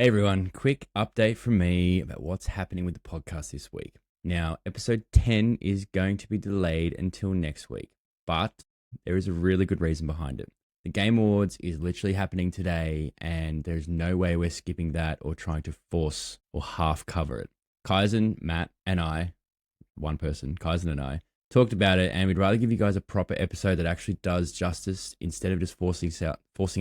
Hey everyone, quick update from me about what's happening with the podcast this week. Now, episode 10 is going to be delayed until next week, but there is a really good reason behind it. The Game Awards is literally happening today, and there's no way we're skipping that or trying to force or half cover it. Kaizen, Matt, and I, one person, Kaizen and I, talked about it, and we'd rather give you guys a proper episode that actually does justice instead of just forcing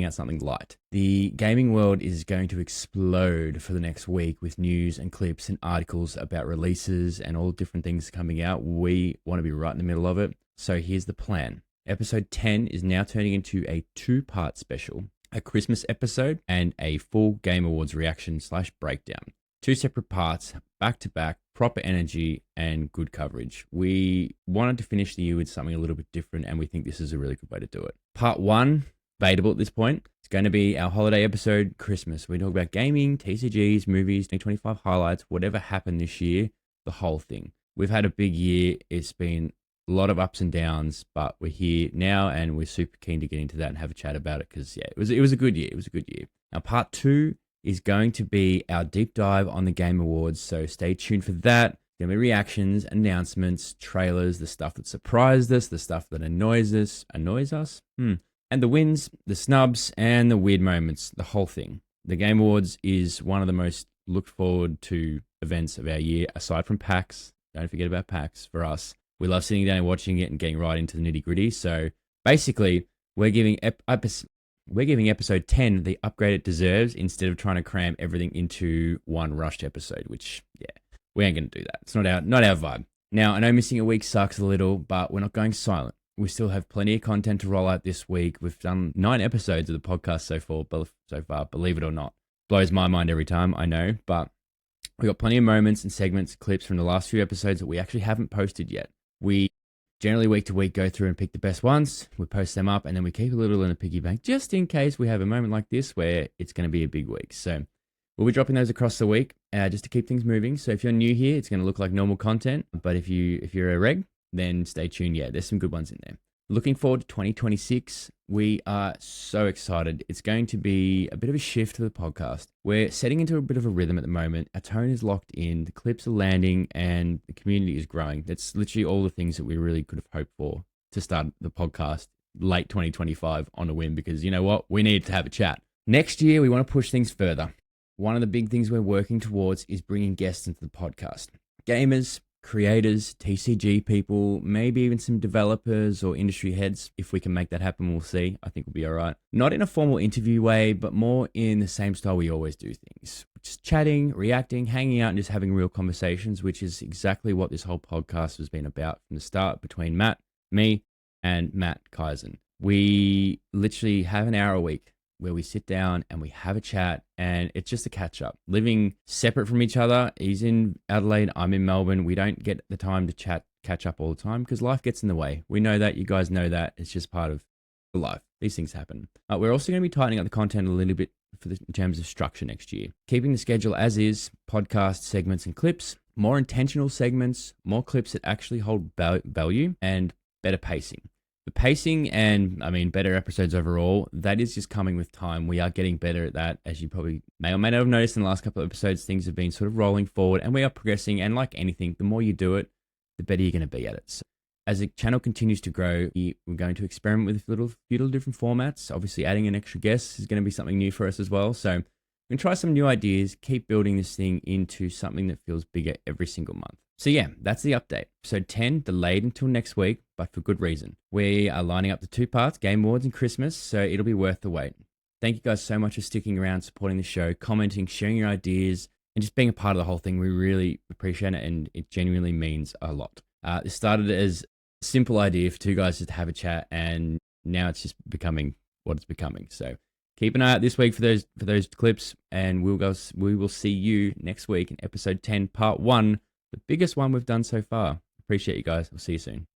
out something light. The gaming world is going to explode for the next week with news and clips and articles about releases and all different things coming out. We want to be right in the middle of it. So here's the plan. Episode 10 is now turning into a two-part special, a Christmas episode and a full Game Awards reaction / breakdown. Two separate parts, back to back, proper energy and good coverage. We wanted to finish the year with something a little bit different, and we think this is a really good way to do it. Part one, debatable at this point, it's going to be our holiday episode, Christmas. We talk about gaming, TCGs, movies, 2025 highlights, whatever happened this year, the whole thing. We've had a big year. It's been a lot of ups and downs, but we're here now, and we're super keen to get into that and have a chat about it because, yeah, it was a good year. It was a good year. Now, part two is going to be our deep dive on the Game Awards, so stay tuned for that. There'll be reactions, announcements, trailers, the stuff that surprised us, the stuff that annoys us, and the wins, the snubs, and the weird moments, the whole thing. The Game Awards is one of the most looked forward to events of our year, aside from PAX. Don't forget about PAX for us. We love sitting down and watching it and getting right into the nitty gritty. So basically, we're giving episode 10 the upgrade it deserves instead of trying to cram everything into one rushed episode, which, yeah, we ain't going to do that. It's not our vibe. Now, I know missing a week sucks a little, but we're not going silent. We still have plenty of content to roll out this week. We've done 9 episodes of the podcast so far, believe it or not. Blows my mind every time, I know, but we got plenty of moments and segments, clips from the last few episodes that we actually haven't posted yet. We generally week to week go through and pick the best ones. We post them up and then we keep a little in a piggy bank just in case we have a moment like this where it's going to be a big week. So we'll be dropping those across the week just to keep things moving. So if you're new here, it's going to look like normal content. But if you're a reg, then stay tuned. Yeah, there's some good ones in there. Looking forward to 2026. We are so excited. It's going to be a bit of a shift to the podcast. We're setting into a bit of a rhythm at the moment. Our tone is locked in, the clips are landing, and the community is growing. That's literally all the things that we really could have hoped for to start the podcast late 2025 on a whim, because you know what? We need to have a chat. Next year, we want to push things further. One of the big things we're working towards is bringing guests into the podcast. Gamers, creators, TCG people, maybe even some developers or industry heads. If we can make that happen, we'll see. I think we'll be all right. Not in a formal interview way, but more in the same style we always do things. Just chatting, reacting, hanging out, and just having real conversations, which is exactly what this whole podcast has been about from the start between Matt, me, and Matt Kaizen. We literally have an hour a week where we sit down and we have a chat, and it's just a catch up. Living separate from each other, he's in Adelaide, I'm in Melbourne. We don't get the time to catch up all the time because life gets in the way. We know that, you guys know that. It's just part of life. These things happen. We're also going to be tightening up the content a little bit in terms of structure next year. Keeping the schedule as is, podcast segments and clips, more intentional segments, more clips that actually hold value, and better pacing. The pacing and, better episodes overall, that is just coming with time. We are getting better at that. As you probably may or may not have noticed in the last couple of episodes, things have been sort of rolling forward and we are progressing. And like anything, the more you do it, the better you're going to be at it. So as the channel continues to grow, we're going to experiment with few different formats. Obviously, adding an extra guest is going to be something new for us as well. So we're going to try some new ideas, keep building this thing into something that feels bigger every single month. So yeah, that's the update. Episode 10 delayed until next week, but for good reason. We are lining up the 2 parts, Game Awards and Christmas, so it'll be worth the wait. Thank you guys so much for sticking around, supporting the show, commenting, sharing your ideas, and just being a part of the whole thing. We really appreciate it, and it genuinely means a lot. This started as a simple idea for 2 guys just to have a chat, and now it's just becoming what it's becoming. So keep an eye out this week for those clips, and we will see you next week in episode 10, part 1. The biggest one we've done so far. Appreciate you guys. We'll see you soon.